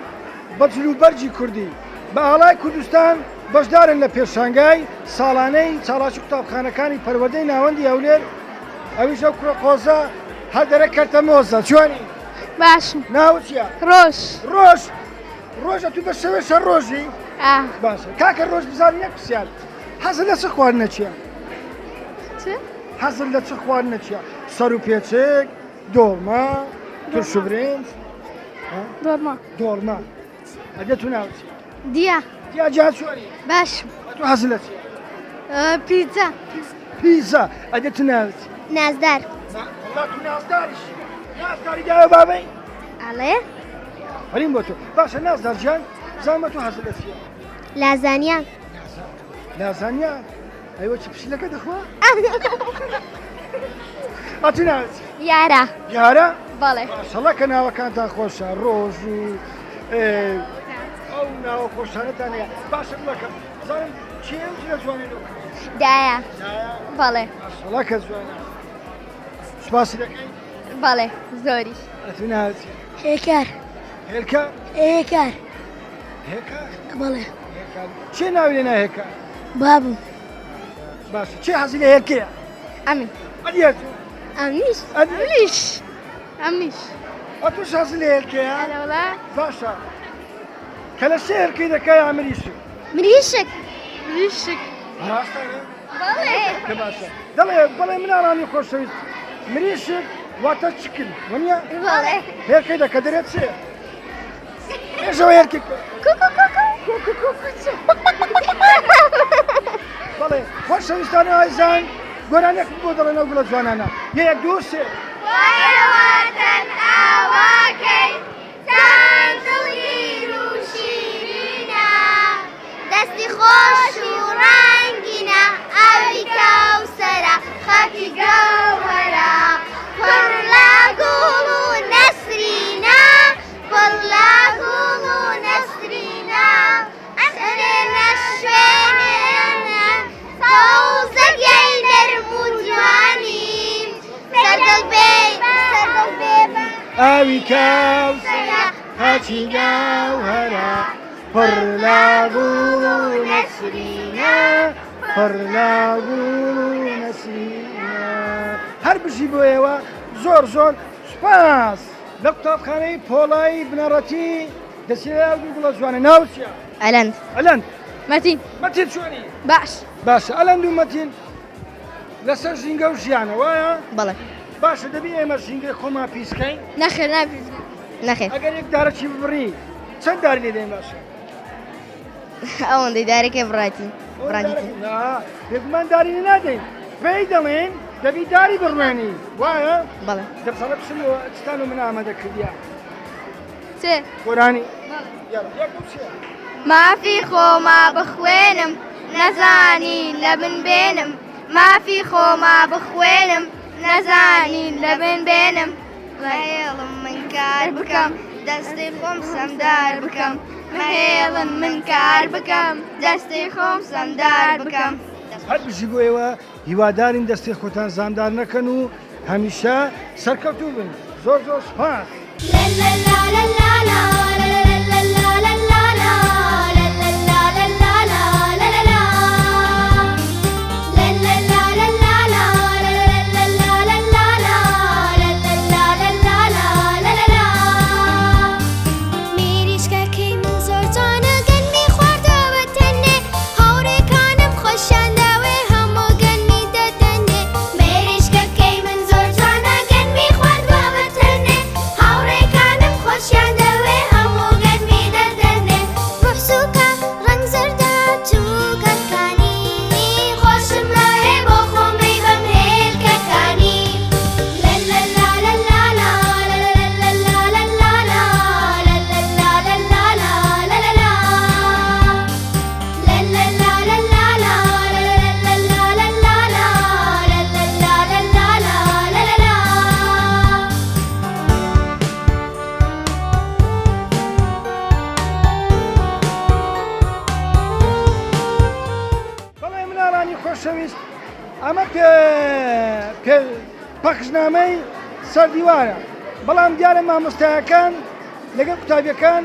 بە جلوبەرجی کوردی بە ئاڵای کوردستان بەشدارن لە پێشانگای ساڵانەی چاڵاچی قوتابخانەکانی پەروەردەی ناوەندی هەولێر ئەویش ئەو کوڕە قۆزە هەردەرە کەرتە مۆزە چۆنی باشم ناوت چییە ڕۆژ ڕۆژ ڕۆژە تو بە شەوێشە ڕۆژی باشە کاکە ڕۆژ بزار یەک پرسیار حەزت لە چ خواردنە چییە حەزت لە چ خواردنە چییە سەر و پێچێک دۆڵما تورش و برنج دۆڵما دۆڵما ئەدە تو ناوت چییە دیە یا جا چۆنی باشم تو حەزت لە چییە پیتزا پیزا ئەدە تو ناوت نازدار والله تو نازداریش نازداری دایە بابەی ئەڵێ هەریم بۆ تۆ باشە نازدار گیان زانمە تو حەزت لە چییە لازانیان لازانیا ئەیوە چی پشیلەکە دەخوا ئەتو ناوت یارە یارە بەڵێ ماشەڵڵا کە ناوەکانتان خۆشە ڕۆژ و ئەو ناوە خۆشانەتان هەیە باشە بڵەکەم زانم چێ لە جوانی دایە بەڵێ ماشەڵڵا کە جوانە سوپاسی دەکەی بەڵێ زۆریش ئەتو ناوت هێکار هێلکە هێکار هێکار بەڵێ هێکار چێ ناوی لێ ناهێکار بابم باشە چێ حەزی لە هێلکەیە ئەمین ئەدیێت ئەمیش ئەمیش ئەمیش ئەتوش حەزی لە هێلکەیە ئەلەوڵە باشە کە لە شێ هێلکەی دەکای یا مریشک مریشک مریشک ڕاستانە بەڵێ کە باشە دەڵێ بەڵێ مناڵانی خۆشەویست مریشک واتە چکن وەنیە بەڵێ هێلکەی دەکە دەرێت چێ ێژەوە هێلکەی بەڵێ خۆشەویستانی ئایزان گۆرانێکم بۆ دەڵێن ئەو گوڵە جوانانە یەک دوو سێ وایەوەتەن ئاواکەی چەند دڵگیر و شیرینە دەستی خۆش و ڕەنگینە ئاوی کەوسەرە خەتی گەوهەرە پڕ لە گوڵ و نەسرینە پڕ لە گوڵ و نەسرینە ئەسرێنە شوێنێنە سەوزەگەی نەرم و جوانی سەردڵ بێ ئاوی کەوسەرە هاچی گەوهەرە پڕ لە گوڵ و نەسرینە پڕ لە گوڵ و نەسرینە هەر بژی بۆ ئێوە زۆر زۆر سوپاس لە قوتابخانەی پۆڵایی بنەڕەتی دەچێت دوو گوڵە جوانە ناوت چییە ئەلەند ئەلەند مەتین مەتین چۆنی باش باشە ئەلەند و مەتین لەسەر ژینگە و ژیانە وایە بەڵێ باشە دەبی ئێمە ژینگەی خۆمان پیسکەین نەخێر نابێت نەخێر ئەگەر یەک دارەکی ببڕی چەند داری لێ دەین باشە ئەوەندەی دارێکی بڕاتی بێگومان داری نادەین پێی دەڵێن دەبی داری بڕوێنی وایە بەڵێ دەبسەڵە بچنەوە چتان و من ئامادە کردیا چێ گۆرانی مافی خۆما بخوێنم نەزانی لە بن بێنم مافی خۆما بخوێنم نەزانی لە بن بێنم ڕێڵم من کار بکەم دەستی خۆم سەمدار بکەم مەهێڵن من کار بکەم دەستی خۆم سەمدار بکەم هەر بژی بۆ ئێوە هیوادارین دەستی خۆتان زامدار نەکەن و هەمیشە سەرکەوتوو بن زۆر زۆر سپاس خۆشەویست ئەمە پەخشنامەی سەردیوارە بەڵام دیارە مامۆستایەکان لەگەڵ قوتابیەکان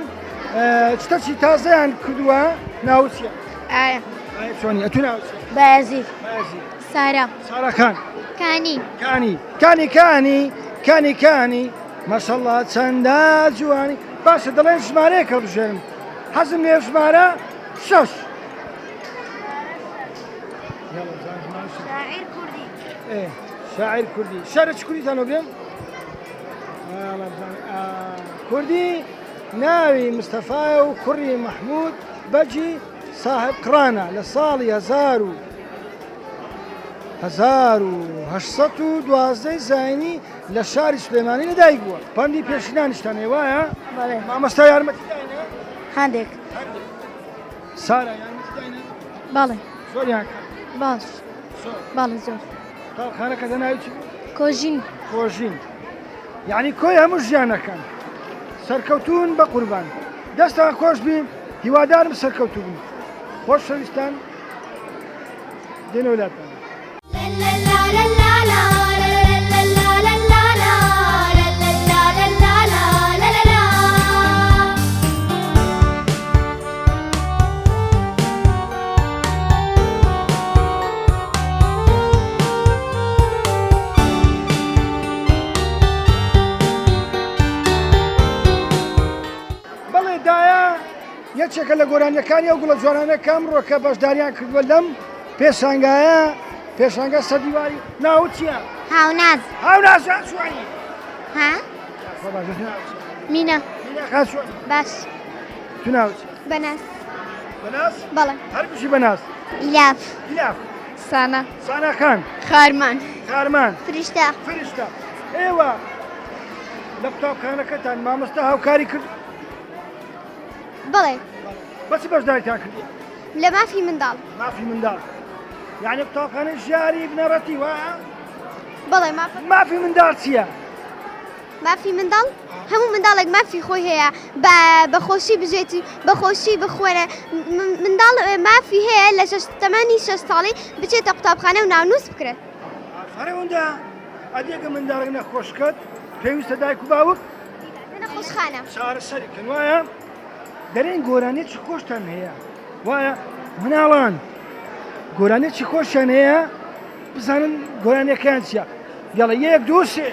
شتەی تازەیان کردووە ناوچیە ئایا چۆنی ئەتو ناوچیە بەیازید سارا ساراخان کانی کانی مەشەڵڵا چەندە جوانی باشە دەڵێن ژمارەیەکە بژێرم حەزم لێ ژمارە 6 شاعر کوردی شعر چ کوردیتانەوە بێم کوردی ناوی مستەفایە و کوڕی مەحموود بەجی صاحب قڕانە لە ساڵی 1812 زاینی لە شاری سلێمانی لەدایک بووە پەندی پێشینانیشتانێ وایە مامۆستا یارمەتیداینە هەندێک سارا یارمەتیداینە بەڵێ زۆریان باش باڵێ زۆر خانەکە دەناوی چی کۆژین یعنی کۆی هەموو ژیانەکان سەرکەوتون بە قوربان دەستان خۆش بین هیوادارم سەرکەوتوو بن خۆشەویستان دێنە وڵاتان یەکێکە لە گۆرانیەکانی ئەو گوڵە جوانانە کەم ڕۆکە بەشداریان کردووە لەم پێشانگە سەردیواری ناو چییە؟ هاوناز چوانی مینە باش تو ناوچ بەناس بەڵێ هەر بشی بەناس ئیلاف ساناخان خارمان فریشتە ئێوە لە قوتابخانەکەتان مامۆستا هاوکاری کرد بەڵێ بەچی بەشداریتان کردی؟ لە مافی منداڵ یعنی قوتابخانەی ژیاری بنەڕەتی وایە؟ بەڵێ مافی منداڵ چییە؟ مافی منداڵ هەموو منداڵێک مافی خۆی هەیە بەخۆشی بژێتی بەخۆشی بخوێنە منداڵ مافی هەیە لە تەمەنی 6 ساڵی بچێتە قوتابخانە و ناونووس بکرێت فەرەوەندا ئەدێگە منداڵێک نەخۆشکەت پێویستە دایک و باوک نەخۆشخانە چارەسەریکەن وایە؟ دەرێن گۆرانێکی خۆشتان هەیە وایە مناڵان گۆرانێکی خۆشیان هەیە بزانن گۆرانیەکان چییە یاڵە 1 2 3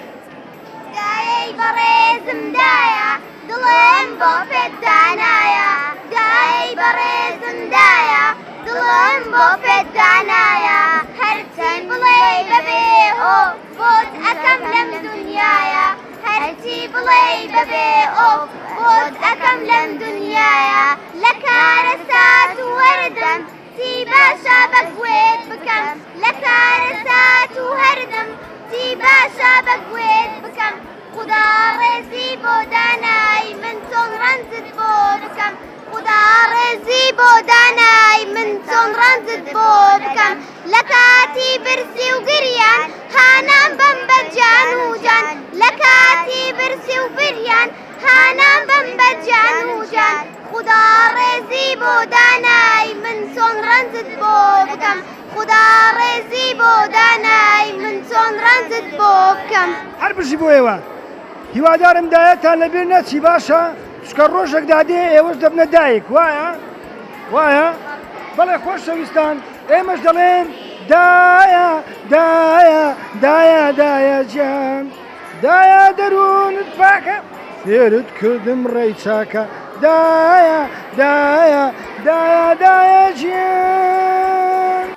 دایەی بەڕێزمدایە دڵم بۆ پێت دانایە دایەی بەڕێزمدایە دڵم بۆ پێت دانایە هەرچی بڵێ بەبێ ئۆ بۆت ئەەکەم لەم دنیایە هەرچی بڵێ بەبێ ئۆ بۆت ئەەکەم لەم دنیایە لە کارە سات و وەردەم تی باشە بەگوێت بکەم لە کارە سات و هەردەم تی باشە بەگوێت بکەم خدا ڕێزی بۆ دانای من چۆن ڕەنجت بۆ بکەم خدا ڕێزی بۆ دانای من چۆن ڕەنجت بۆ بکەم لە کاتی برسی و گریان هانام بەم بە جان و جان لە کاتی برسی و بریان هانام بەم خدا ڕێزی بۆ دانای من چۆن ڕەنجت بۆ بکەم خدا ڕێزی بۆ دانای من چۆن ڕەنجت بۆ بکەم هەر بژی بۆ ئێوە هیوادارم دایەتان لەبێر نەچی باشە چکە ڕۆژێک دادێ ئێوەش دەبنە دایک وایە وایە بەڵێ خۆشەویستان ئێمەش دەڵێن دایە دایە دایە دایە گیان دایە دەروونت پاکە فێرت کردم ڕێی چاکە دایە دایە دایە دایە گیان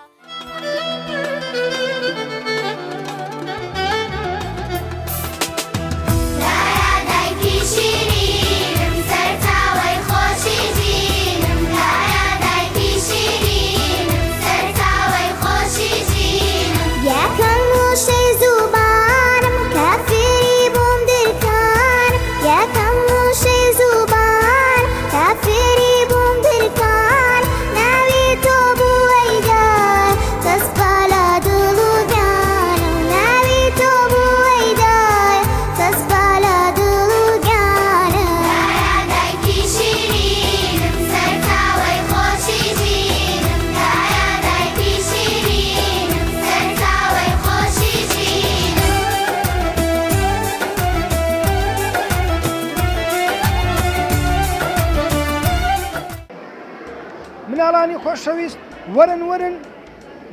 مناڵانی خۆشەویست وەرن وەرن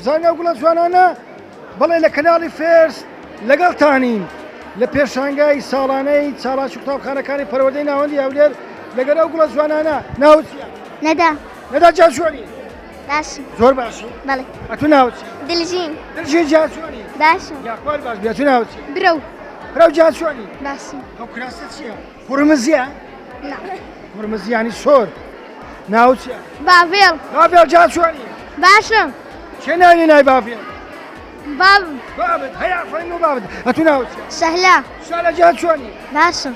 زانیا و گوڵە جوانانە بەڵێ لە کەناڵی فێرس لەگەڵتانین لە پێشانگای ساڵانەی چالاکی قوتابخانەکانی پەروەردەی ناوەندی هەولێر لەگەڵ ئەو گوڵە جوانانە ناوچیە نەدا نەدا جاچۆنی باشم زۆر باشی بەڵێ ئەتو ناوچی دلژین دلژین جاچۆنی باشم یاخوار باش بێ تو ناوچی برەو برەو جاچۆنی باشم ئەو کراستە چییە قورمزیە قورمزیانی سۆر ناوچیە باڤێڵ بافێڵ جاچۆنی باشم چێ ناوی نای بافێڵ باv بابت هەیە فەین و بابت ئەتو ناوچیە سەهلا شالە جاچۆنی باشم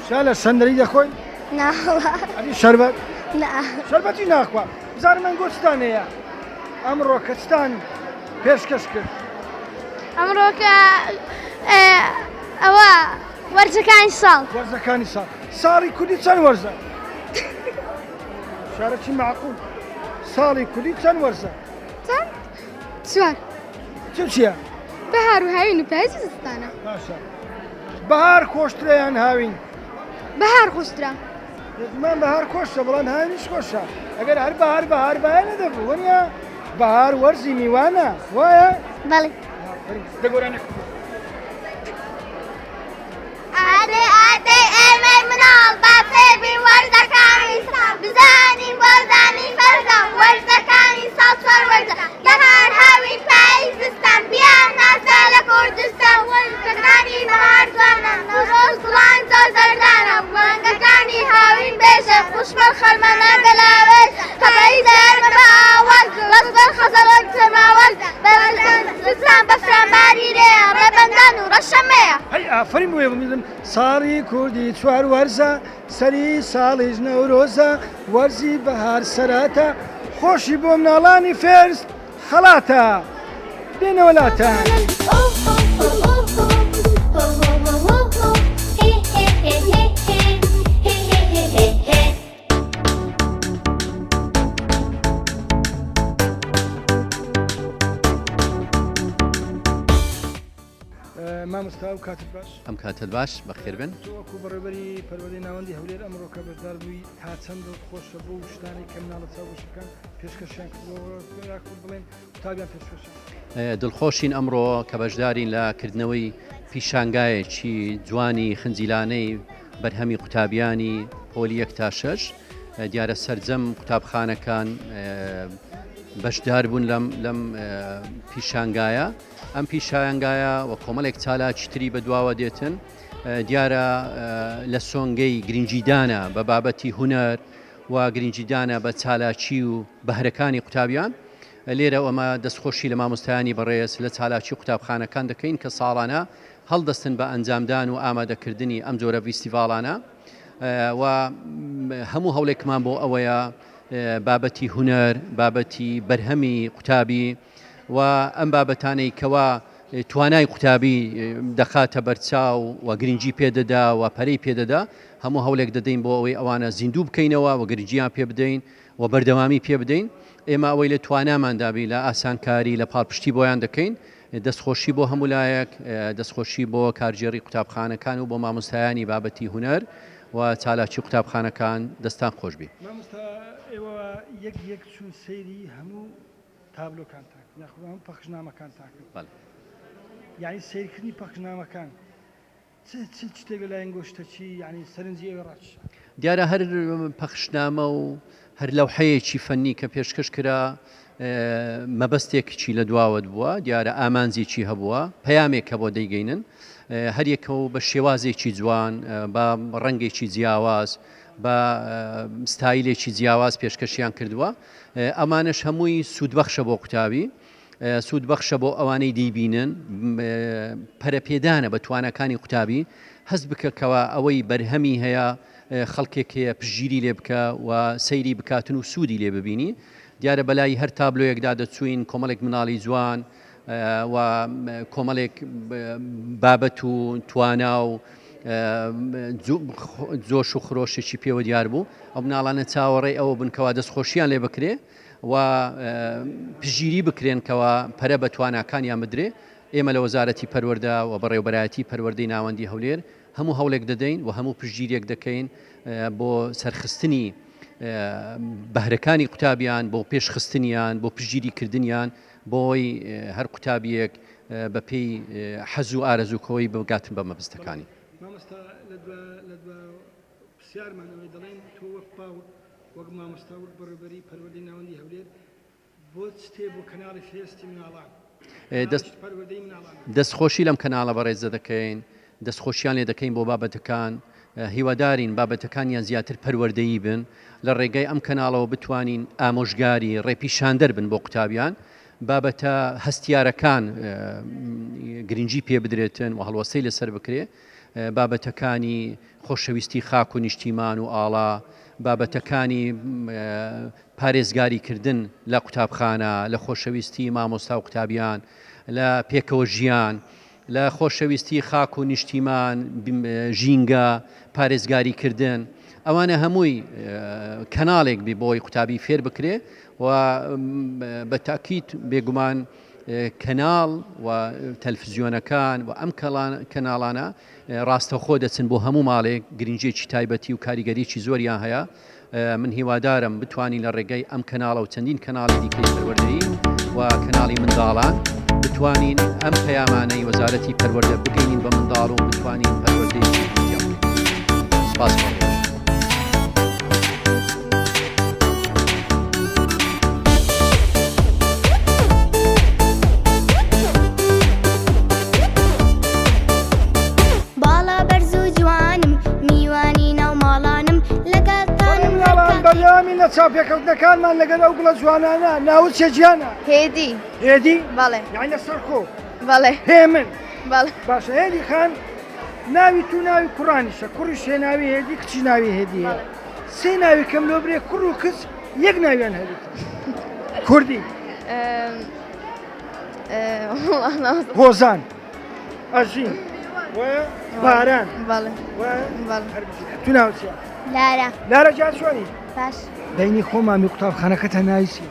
شالە سەندەری دەخۆی ناوە ئەبی شەربەت نا شەربەتی ناخوا بزانم من گۆچتان هەیە ئەمڕۆ کەچتان پێشکەش کرد ئەمڕۆکە ئەوە وەرزەکانی ساڵ وەرزەکانی ساڵ ساڵی کوردی چەند وەرزە شارەکی معقول ساڵی کوردی چەند وەرزە چەند چوار چییە بەهار و هاوین و پاییز زستانە باشە بەهار خۆشترەیان هاوین بەهار خۆشترا من بەهار خۆشە بەڵام هاوینیش خۆشە ئەگەر هەر بەهار بایە نەدەبوو وەنیا بەهار وەرزی میوانە وایە بەڵێ دەگۆرانە ئادەی ئادەی ئێمەی مناڵ با فێبی وەرزەکانی ساڵ بزانین بۆزانی فەرزان وەرزەکانی ساڵ چۆر وەرزە بەهار هاوین پاییز زستان بیان ناسا لە کوردستان وەرزەکانی بەهار جوانە نەڕۆژ گوڵان زۆر زەردانە مانگەکانی هاوین بێژە خوشمەڵ خەرمەنە گەلاوێت پاییز ئێمە بە ئاوەز ڕەسبەر خەزەڵۆک سەماوەز بەفران بەفرانباری رێە ڕێبەندان و ڕەشەمەیە هەی ئافرین بۆ بمیدم ساڵی کوردی چوار وەرزە سەری ساڵیش نەورۆزە وەرزی بەهار سەراتە خۆشی بۆ مناڵانی فێرس خەڵاتە بێنەوە لاتان مامۆستا و کاتت باش ئەم کاتت باش بەخێر بن وەکو بەڕێبەری پەروەردەی ناوەندی هەولێر ئەمڕۆ کە بەشدار بووی تا چەند خۆشە بۆ شتانی کە مناڵە چاوشەکان پێشکەشیان کردەوە بڵێن قوتابیان پێشکەشیان دڵخۆشین ئەمڕۆ کە بەشدارین لە کردنەوەی پیشانگایەکی جوانی خنجیلانەی بەرهەمی قوتابیانی پۆلی 1 تا 6 دیارە سەرجەم قوتابخانەکان بەشدار بوون لەم پیشانگایە ئەم پیشانگایە و کۆمەڵێک چالاکی تری بەدواوە دێتن دیارە لە سۆنگەی گرنگیدانە بە بابەتی هونەر و گرنگیدانە بە چالاکی و بەهرەکانی قوتابیان لێرە ئەمە دەستخۆشی لە مامۆستایانی بەڕێز لە چالاکی قوتابخانەکان دەکەین کە ساڵانە هەڵدەستن بە ئەنجامدان و ئامادەکردنی ئەم جۆرە فیستیڤاڵانە و هەموو هەوڵێکمان بۆ ئەوەیە بابەتی هونەر بابەتی بەرهەمی قوتابی و ئەم بابەتانەی کەوا توانای قوتابی دەخاتە بەرچاو و گرنگجی پێدەدا و پەرەی پێدەدا هەموو هەولێک دەدەین بۆ ئەوەی ئەوانە زیندوو بکەینەوە و گرنگجیان پێ بدەین و بەردەوامی پێ بدەین ئێمە ئەوەی لە تواناماندابی لە ئاسانکاری لە پاڵپشتی بۆیان دەکەین دەستخۆشی بۆ هەموو لایەک دەستخۆشی بۆ کارژێڕی قوتابخانەکان و بۆ مامۆستایانی بابەتی هونەر و چالاکی قوتابخانەکان دەستان خۆش بی. مامۆستا ئێوە یەک چوون سەیری هەموو تابلۆکانتان یاخود هەموو پەخشنامەکانتان کرد. یعنی سیرکردنی پەخشنامەکان چ شتێک لەلایەن گۆشتەچی یعنی سەرنجی ئێوە ڕاتشە؟ دیارە هەر پەخشنامە و هەر لەوحەیەکی فەنی کە پێشکەش کرا مەبەستێکی لە دواوت بووە دیارە ئامانزێکی هەبووە پەیامێک کە بۆ دەیگەینن هەر یەکەوە بە شێوازێکی جوان بە ڕەنگێکی جیاواز بە ستایلێکی جیاواز پێشکەشیان کردووە ئەمانش هەمووی سوودبەخشە بۆ قوتابی سوودبەخشە بۆ ئەوانەی دەیبینن پەرەپێدانە بە توانەکانی قوتابی هەست بکەکەوە ئەوەی بەرهەمی هەیە خەڵکێک هەیە پژگیری لێ بکە و سەیری بکاتن و سوودی لێ ببینی دیارە بەلای هەر تابلۆیەکدا دەچوین کۆمەڵێک مناڵی جوان و کۆمەڵێک بابەت و توانا و جۆش و خرۆشێکی پێوە دیار بوو ئەو مناڵانە چاوەڕێی ئەوە بنکەوە دەستخۆشییان لێ بکرێ و پژگیری بکرێنکەوە پەرە بە تواناکانیان بدرێ ئێمە لە وەزارەتی پەروەردە و بەڕێوەبەرایەتی پەروەردەی ناوەندی هەولێر هەموو هەوڵێک دەدەین و هەموو پژگیرێک دەکەین بۆ سەرخستنی بەهرەکانی قوتابیان بۆ پێشخستنیان بۆ پژگیریکردنیان بۆی هەر قوتابیەک بە پێی حەز و ئارەزووکەوەی بگاتن بە مەبەستەکانی. مامۆستا لە پرسیارمانەوەی دەڵێن تۆ وەک باوک وەک مامۆستا وەک بەڕێوەبەری پەروەردەی ناوەندی هەولێر بۆ شتێ بۆ کەناڵی فێستی مناڵان پەروەردەی مناڵان دەستخۆشی لەم کەناڵە بەڕێز دەکەین دەستخۆشیان لێ دەکەین بۆ بابەتەکان هیوادارین بابەتەکانیان زیاتر پەروەردەیی بن لە ڕێگەی ئەم کەناڵەوە بتوانین ئامۆژگاری ڕێپیشاندەر بن بۆ قوتابیان بابەتە هەستیارەکان گرنگجی پێ بدرێتن و هەڵوەسەی لەسەر بکرێ بابەتەکانی خۆشەویستی خاک و نیشتیمان و ئاڵا بابەتەکانی پارێزگاریکردن لە قوتابخانە لە خۆشەویستی مامۆستا و قوتابیان لە پێکەوە ژیان لە خۆشەویستی خاک و نیشتیمان ژینگە پارێزگاریکردن ئەوانە هەمووی کەناڵێک بی بۆی قوتابی فێر بکرێ و بە تاکید بێگومان کەناڵ و تەلڤیزیۆنەکان و ئەم کەناڵانە ڕاستەخۆ دەچن بۆ هەموو ماڵێک گرنگجێکی تایبەتی و کاریگەریی زۆریان هەیە من هیوادارم بتوانین لە ڕێگەی ئەم کەناڵە و چەندین کەناڵی دیکەی پەروەردەیی و کەناڵی منداڵان بتوانین ئەم پەیامانەی وەزارەتی پەروەردە بگەینین بە منداڵ و بتوانین پەروەردەی سپاس بەردەوامی لە چاپێکەوتنەکانمان لەگەڵ ئەو گوڵە جوانانە ناوت چێ گیانە؟ هێدی هێدی؟ بەڵێ یعنی لەسەر خۆ بەڵێ هێمن بەڵێ باشە هێدی خان ناوی تو ناوی کوڕانیشە کوڕیش هێ ناوی هێدی کچی ناوی هێدیە سێ ناوی کەم لۆ برێ کوڕ و کچ یەک ناویان هەبێت کوردی هۆزان ئەژین باران بەڵێ تو ناوت چییە؟ لارە لارە جا چۆنی؟ باش دەینی خۆمامی قوتابخانەکەتە ناویسی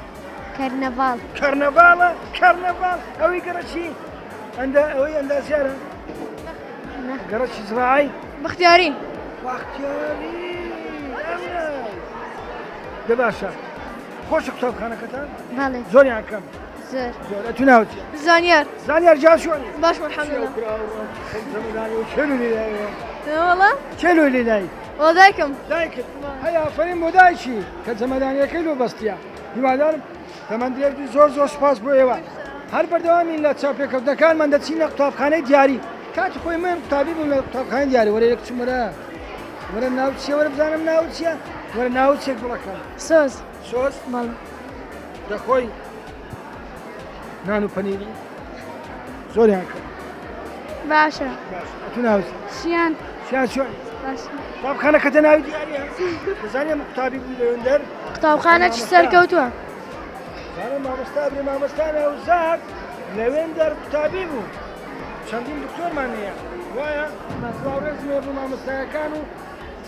کەرنەڤاڵ کەرنەڤاڵە کەرنەڤاڵ ئەوەی گەڕەچی ئەوەی ئەندازیارە گەڕەچی زراعی بەختیاری بەختیاری دە باشە خۆشە قوتابخانەکەتان؟ بەڵێ زۆریان کەم زۆر زۆر ئەتو ناوت چییە؟ زانیار زانیار جا چۆنی؟ باش الحەمدولله وەڵا چێلۆی لێدایی وەدایکم دایکت هەیە ئافرین بۆ دایکی کە جەمەدانیەکەی لۆ بەستیە هیوادارم تەمەندێردی زۆر سوپاس بۆ ئێوە هەر بەردەوامی لە چاپێکەوتنەکانمان دەچینە قوتابخانەی دیاری کاتی خۆی من قوتابی بووم لە قوتابخانەی دیاری وەرە یەک چمرە وەرە ناوت چییە وەرە بزانم ناوت چییە وەرە ناوت چێک بڵەکەم سۆز سۆز بەڵێ دەخۆی نان و پەنیری زۆریان کرد باشە تو ناوت شیان شیان چۆنی؟ باشە قوتابخانەکەتە ناوی دیاریە دەزانێ قوتابی بوو لەوێندەر قوتابخانە چی سەرکەوتووە زانم مامۆستا برێ مامۆستا ناوزار لەوێندەر قوتابی بوو چەندین دکتۆرمان هەیە وایە باوڕێز مێ بوو مامۆستایەکان و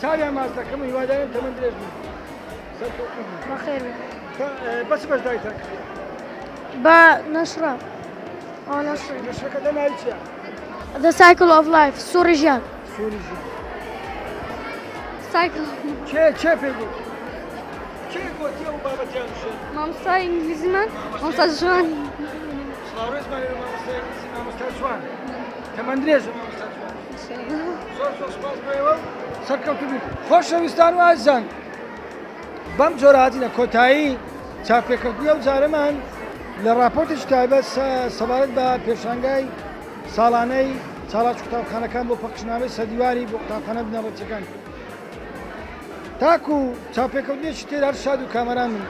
چاویان ماچ دەکەم و هیوادارم تەمەند درێژ بوو بەخێر بەس بەشدای تاکە بە نەشرا نەشر نەشەکە دەناوی چییە؟ The Cycle of Life سوڕی ژیان سووری ژیان سایکل چێ پێ گوت؟ کێ گوتیە و بابەتیان شێ؟ مامۆستای ئینگلیزیمان مامۆستا جوان سڵاوڕێزمان لێ مامۆستای ئینگلیزی مامۆستا جوان تەمەند درێژە مامۆستا جوان زۆر زۆر سپاس بۆیەوە و سەرکەوتوو بین خۆشەویستان و ئازیزان بەم جۆرە هاتینە کۆتایی چاپێکردنی ئەو جارەمان لە راپۆرتێکی تایبەت سەبارەت بە پێشانگای ساڵانەی چالاک قوتابخانەکان بۆ پەخشنامەی سەدیواری بۆ قوتابخانە بنەڕەتیەکان تاکو و چاپێکەوتنیەکی تێدا هەر شاد و کامەران من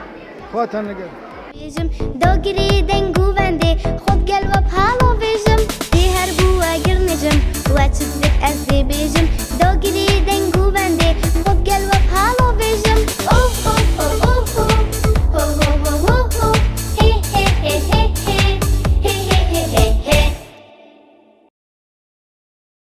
خواتان لەگەڵ بێژم دۆگری دەنگ و بەندێ خۆت گەل وە پاڵۆ بێژم دێ هەر بووە گرنجم وەچت بێت ئەس دێ بێژم دۆگری دەنگ و بەندێ